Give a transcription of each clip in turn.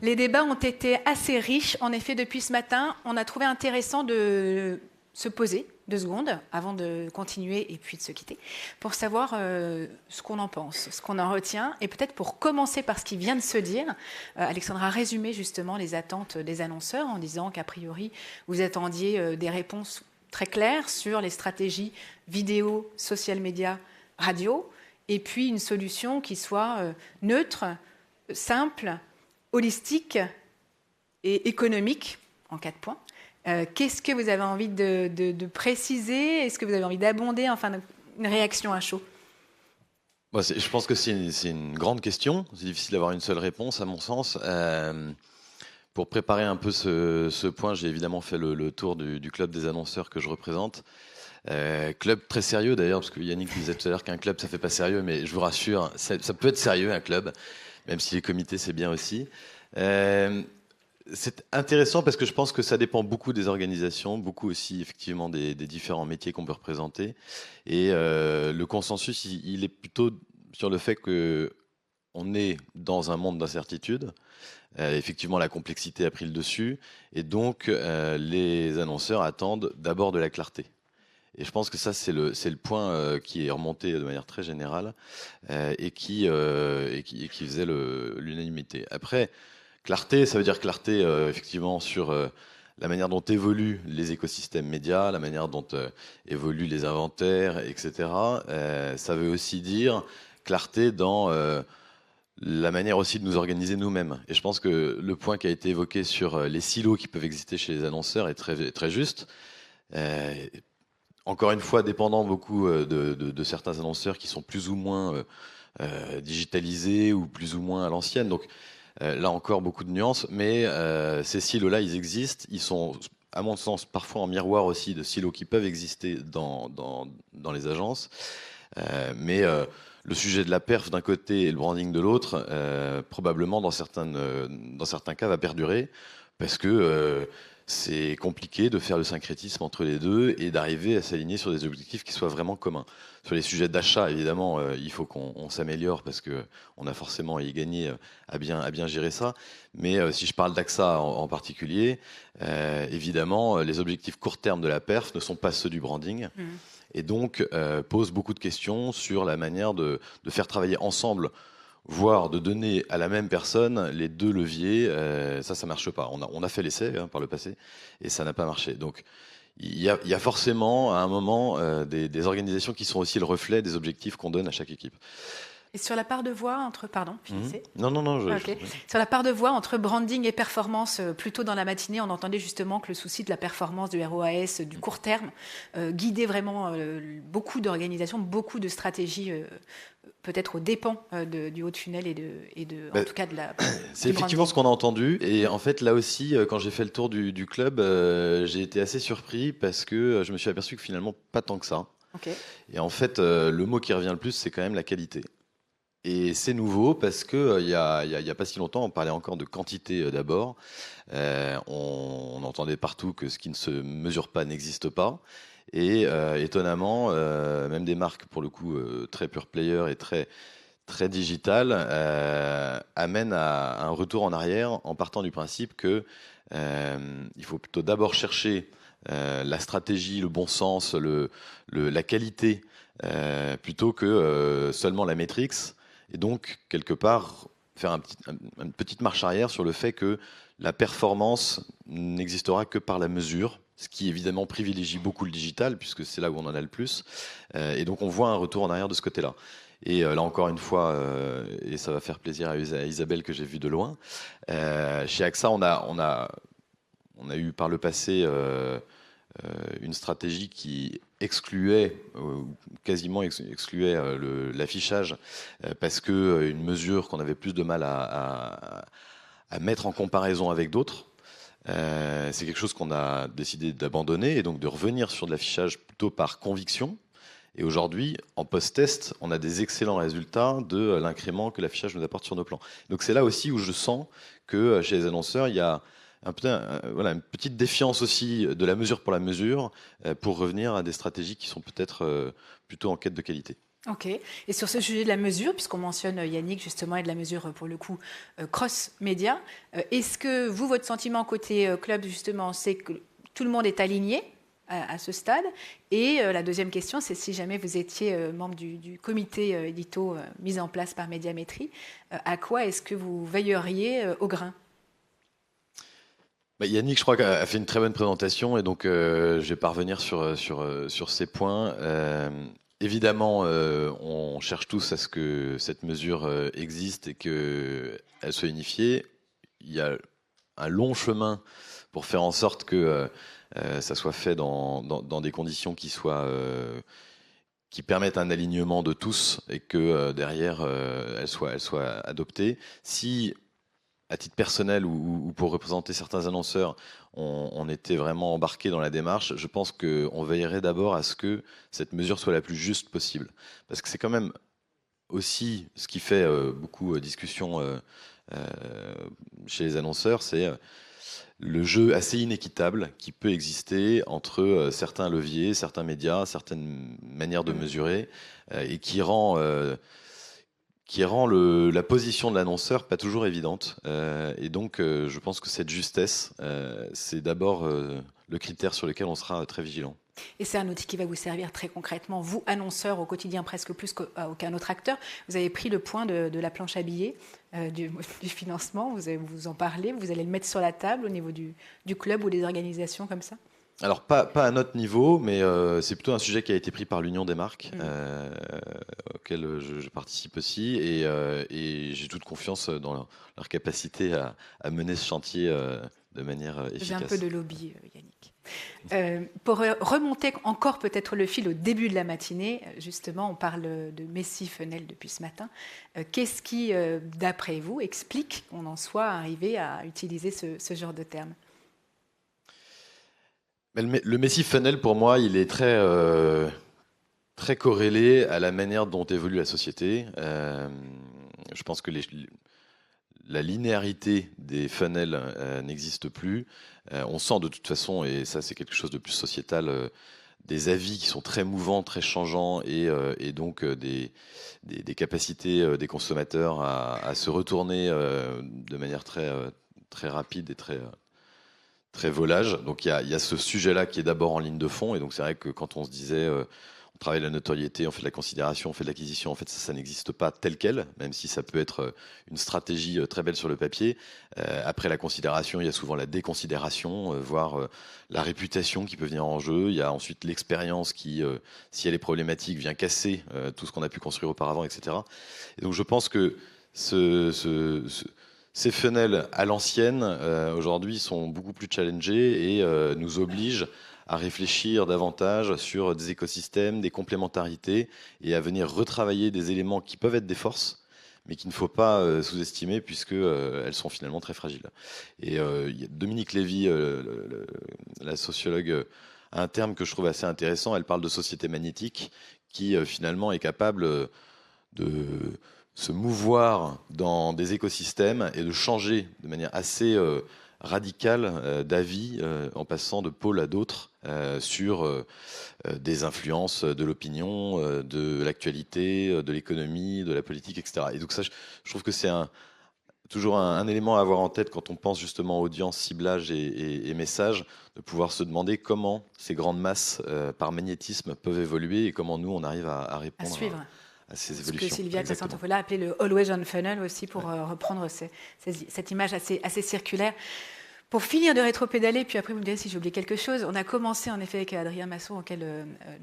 Les débats ont été assez riches. En effet, depuis ce matin, on a trouvé intéressant de se poser 2 secondes avant de continuer et puis de se quitter pour savoir ce qu'on en pense, ce qu'on en retient. Et peut-être pour commencer par ce qui vient de se dire, Alexandra a résumé justement les attentes des annonceurs en disant qu'a priori, vous attendiez des réponses très claires sur les stratégies vidéo, social media, radio, et puis une solution qui soit neutre, simple, holistique et économique, en 4 points. Qu'est-ce que vous avez envie de préciser? Est-ce que vous avez envie d'abonder? Enfin, une réaction à chaud. Je pense que c'est une grande question. C'est difficile d'avoir une seule réponse, à mon sens. Pour préparer un peu ce point, j'ai évidemment fait le tour du club des annonceurs que je représente. Club très sérieux d'ailleurs, parce que Yannick disait tout à l'heure qu'un club ça fait pas sérieux, mais je vous rassure, ça peut être sérieux un club, même si les comités c'est bien aussi. C'est intéressant parce que je pense que ça dépend beaucoup des organisations, beaucoup aussi effectivement des différents métiers qu'on peut représenter. Et le consensus, il est plutôt sur le fait que on est dans un monde d'incertitude. Effectivement, la complexité a pris le dessus, et donc les annonceurs attendent d'abord de la clarté. Et je pense que ça, c'est le point qui est remonté de manière très générale et qui faisait l'unanimité. Après, clarté, ça veut dire clarté effectivement sur la manière dont évoluent les écosystèmes médias, la manière dont évoluent les inventaires, etc. Ça veut aussi dire clarté dans la manière aussi de nous organiser nous-mêmes. Et je pense que le point qui a été évoqué sur les silos qui peuvent exister chez les annonceurs est très, très juste. Encore une fois, dépendant beaucoup de certains annonceurs qui sont plus ou moins digitalisés ou plus ou moins à l'ancienne. Donc là encore, beaucoup de nuances. Mais ces silos-là, ils existent. Ils sont, à mon sens, parfois en miroir aussi de silos qui peuvent exister dans les agences. Mais le sujet de la perf d'un côté et le branding de l'autre, probablement dans certains cas, va perdurer. Parce que c'est compliqué de faire le syncrétisme entre les deux et d'arriver à s'aligner sur des objectifs qui soient vraiment communs. Sur les sujets d'achat, évidemment, il faut qu'on s'améliore parce qu'on a forcément à y gagner, à bien gérer ça. Mais si je parle d'AXA en particulier, évidemment, les objectifs court terme de la perf ne sont pas ceux du branding. Et donc pose beaucoup de questions sur la manière de faire travailler ensemble, voire de donner à la même personne les 2 leviers. Ça marche pas. On a fait l'essai par le passé et ça n'a pas marché. Donc il y a forcément à un moment des organisations qui sont aussi le reflet des objectifs qu'on donne à chaque équipe. Et sur la part de voix entre... Pardon, finissez. Non. Okay. Sur la part de voix entre branding et performance, plus tôt dans la matinée, on entendait justement que le souci de la performance, du ROAS, du court terme, guidait vraiment beaucoup d'organisations, beaucoup de stratégies, peut-être aux dépens du haut de funnel en tout cas de la... C'est effectivement ce qu'on a entendu. Et en fait, là aussi, quand j'ai fait le tour du club, j'ai été assez surpris parce que je me suis aperçu que finalement, pas tant que ça. Okay. Et en fait, le mot qui revient le plus, c'est quand même la qualité. Et c'est nouveau parce que il y a pas si longtemps, on parlait encore de quantité d'abord. On entendait partout que ce qui ne se mesure pas n'existe pas. Et étonnamment, même des marques pour le coup très pure player et très très digital amènent à un retour en arrière en partant du principe que il faut plutôt d'abord chercher la stratégie, le bon sens, la qualité plutôt que seulement la métrique. Et donc, quelque part, faire une petite marche arrière sur le fait que la performance n'existera que par la mesure, ce qui évidemment privilégie beaucoup le digital, puisque c'est là où on en a le plus. Et donc, on voit un retour en arrière de ce côté-là. Et là, encore une fois, et ça va faire plaisir à Isabelle que j'ai vue de loin, chez AXA, on a eu par le passé une stratégie qui excluait, quasiment excluait l'affichage parce que une mesure qu'on avait plus de mal à mettre en comparaison avec d'autres. C'est quelque chose qu'on a décidé d'abandonner et donc de revenir sur de l'affichage plutôt par conviction. Et aujourd'hui, en post-test, on a des excellents résultats de l'incrément que l'affichage nous apporte sur nos plans. Donc c'est là aussi où je sens que chez les annonceurs, il y a une petite défiance aussi de la mesure pour la mesure pour revenir à des stratégies qui sont peut-être plutôt en quête de qualité. Ok. Et sur ce sujet de la mesure, puisqu'on mentionne Yannick justement et de la mesure pour le coup cross-média, est-ce que vous, votre sentiment côté club justement, c'est que tout le monde est aligné à ce stade? Et la deuxième question, c'est si jamais vous étiez membre du comité édito mis en place par Médiamétrie, à quoi est-ce que vous veilleriez au grain? Yannick, je crois, a fait une très bonne présentation et donc je vais pas revenir sur ces points. Évidemment, on cherche tous à ce que cette mesure existe et qu'elle soit unifiée. Il y a un long chemin pour faire en sorte que ça soit fait dans des conditions qui permettent un alignement de tous et que derrière elle soit adoptée. Si à titre personnel ou pour représenter certains annonceurs, on était vraiment embarqué dans la démarche, je pense qu'on veillerait d'abord à ce que cette mesure soit la plus juste possible. Parce que c'est quand même aussi ce qui fait beaucoup discussion chez les annonceurs, c'est le jeu assez inéquitable qui peut exister entre certains leviers, certains médias, certaines manières de mesurer, et qui rend la position de l'annonceur pas toujours évidente. Et donc, je pense que cette justesse, c'est d'abord le critère sur lequel on sera très vigilant. Et c'est un outil qui va vous servir très concrètement, vous, annonceurs, au quotidien, presque plus qu'aucun autre acteur. Vous avez pris le point de la planche à billets, du financement, vous en parlez, vous allez le mettre sur la table au niveau du club ou des organisations comme ça? Alors, pas à notre niveau, mais c'est plutôt un sujet qui a été pris par l'Union des marques, auquel je participe aussi, et j'ai toute confiance dans leur capacité à mener ce chantier de manière efficace. J'ai un peu de lobby, Yannick. Pour remonter encore peut-être le fil au début de la matinée, justement, on parle de Messi Funnel depuis ce matin. Qu'est-ce qui, d'après vous, explique qu'on en soit arrivé à utiliser ce genre de terme? Le Messi Funnel, pour moi, il est très corrélé à la manière dont évolue la société. Je pense que la linéarité des funnels n'existe plus. On sent de toute façon, et ça c'est quelque chose de plus sociétal, des avis qui sont très mouvants, très changeants, et donc des capacités des consommateurs à se retourner de manière très rapide et très volage. Donc il y a ce sujet-là qui est d'abord en ligne de fond, et donc c'est vrai que quand on se disait on travaille la notoriété, on fait de la considération, on fait de l'acquisition, en fait ça n'existe pas tel quel, même si ça peut être une stratégie très belle sur le papier. Après la considération, il y a souvent la déconsidération, voire la réputation qui peut venir en jeu. Il y a ensuite l'expérience qui, si elle est problématique, vient casser tout ce qu'on a pu construire auparavant, etc. Et donc je pense que ces funnels à l'ancienne, aujourd'hui, sont beaucoup plus challengés et nous obligent à réfléchir davantage sur des écosystèmes, des complémentarités, et à venir retravailler des éléments qui peuvent être des forces, mais qu'il ne faut pas sous-estimer puisque elles sont finalement très fragiles. Et Dominique Lévy, la sociologue, a un terme que je trouve assez intéressant. Elle parle de société magnétique qui finalement est capable de se mouvoir dans des écosystèmes et de changer de manière assez radicale d'avis en passant de pôle à d'autres sur des influences de l'opinion, de l'actualité, de l'économie, de la politique, etc. Et donc ça, je trouve que c'est toujours un élément à avoir en tête quand on pense justement audience, ciblage et message, de pouvoir se demander comment ces grandes masses par magnétisme peuvent évoluer et comment nous on arrive à répondre À suivre. à ces Ce évolutions. que Sylvia Exactement. Crescentofola appelait le always on funnel aussi, pour reprendre cette image assez circulaire. Pour finir de rétropédaler, puis après vous me direz si j'ai oublié quelque chose, on a commencé en effet avec Adrien Masson, auquel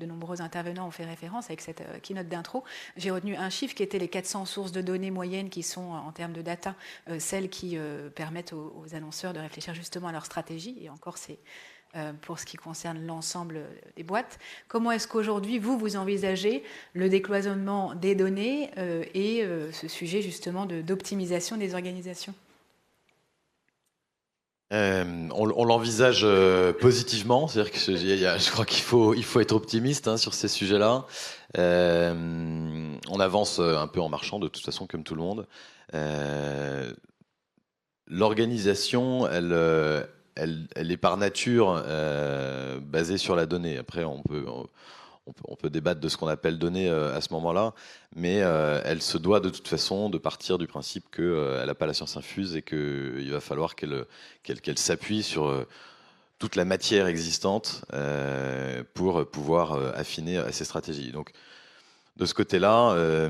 de nombreux intervenants ont fait référence avec cette keynote d'intro. J'ai retenu un chiffre qui était les 400 sources de données moyennes qui sont en termes de data, celles qui permettent aux annonceurs de réfléchir justement à leur stratégie, et encore c'est pour ce qui concerne l'ensemble des boîtes. Comment est-ce qu'aujourd'hui, vous envisagez le décloisonnement des données et ce sujet justement d'optimisation des organisations? On l'envisage positivement, c'est-à-dire que je crois qu'il faut être optimiste sur ces sujets-là. On avance un peu en marchant de toute façon comme tout le monde. L'organisation, elle est par nature basée sur la donnée. Après, on on peut débattre de ce qu'on appelle donner à ce moment-là, mais elle se doit de toute façon de partir du principe qu'elle n'a pas la science infuse et qu'il va falloir qu'elle s'appuie sur toute la matière existante pour pouvoir affiner ses stratégies. Donc, de ce côté-là,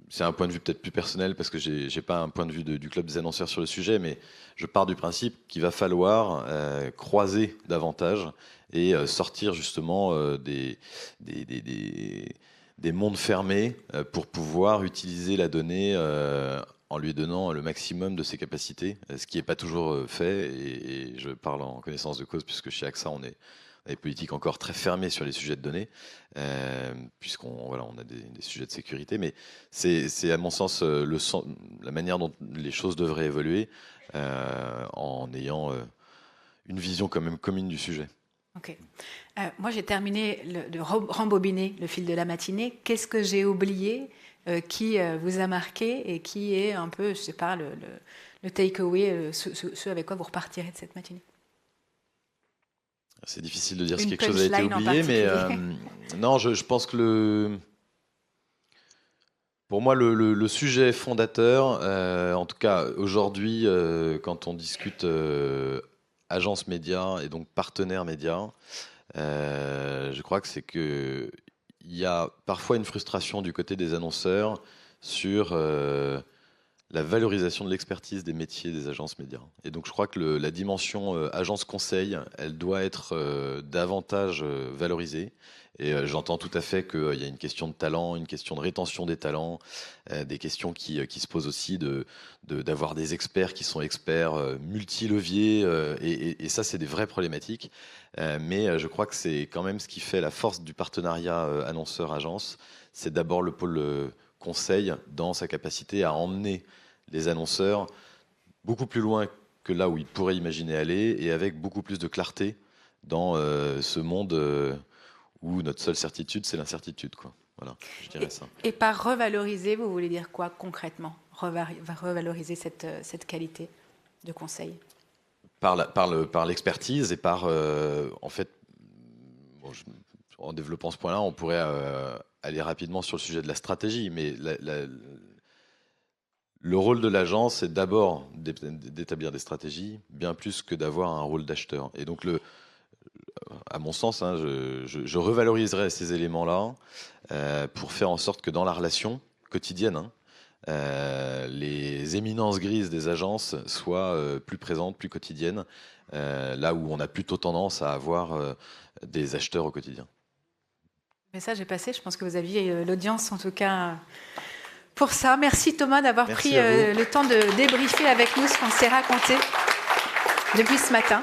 c'est un point de vue peut-être plus personnel parce que j'ai pas un point de vue du club des annonceurs sur le sujet, mais je pars du principe qu'il va falloir croiser davantage et sortir justement des mondes fermés pour pouvoir utiliser la donnée en lui donnant le maximum de ses capacités, ce qui n'est pas toujours fait, et je parle en connaissance de cause puisque chez AXA on est des politiques encore très fermées sur les sujets de données, puisqu'on on a des sujets de sécurité, mais c'est à mon sens la manière dont les choses devraient évoluer en ayant une vision quand même commune du sujet. Ok. Moi, j'ai terminé de rembobiner le fil de la matinée. Qu'est-ce que j'ai oublié qui vous a marqué et qui est un peu, je sais pas, le take-away, ce avec quoi vous repartirez de cette matinée? C'est difficile de dire si quelque chose a été oublié, mais non, je pense que pour moi, le sujet fondateur, en tout cas aujourd'hui, quand on discute agence média et donc partenaire média, je crois que c'est qu'il y a parfois une frustration du côté des annonceurs sur la valorisation de l'expertise des métiers des agences médias. Et donc je crois que la dimension agence conseil, elle doit être davantage valorisée. Et j'entends tout à fait qu'il y a une question de talent, une question de rétention des talents, des questions qui se posent aussi d'avoir des experts qui sont experts multi-leviers, et ça c'est des vraies problématiques. Mais je crois que c'est quand même ce qui fait la force du partenariat annonceur-agence, c'est d'abord le pôle conseil dans sa capacité à emmener les annonceurs beaucoup plus loin que là où ils pourraient imaginer aller et avec beaucoup plus de clarté dans ce monde où notre seule certitude, c'est l'incertitude, quoi. Voilà, je dirais ça. Et par revaloriser, vous voulez dire quoi concrètement? Revaloriser cette qualité de conseil? Par l'expertise et par, en fait, en développant ce point-là, on pourrait aller rapidement sur le sujet de la stratégie, mais le rôle de l'agence, c'est d'abord d'établir des stratégies, bien plus que d'avoir un rôle d'acheteur. Et donc, à mon sens, hein, je revaloriserai ces éléments-là pour faire en sorte que dans la relation quotidienne, les éminences grises des agences soient plus présentes, plus quotidiennes, là où on a plutôt tendance à avoir des acheteurs au quotidien. Le message est passé, je pense que vous aviez l'audience en tout cas pour ça. Merci Thomas d'avoir pris le temps de débriefer avec nous ce qu'on s'est raconté depuis ce matin.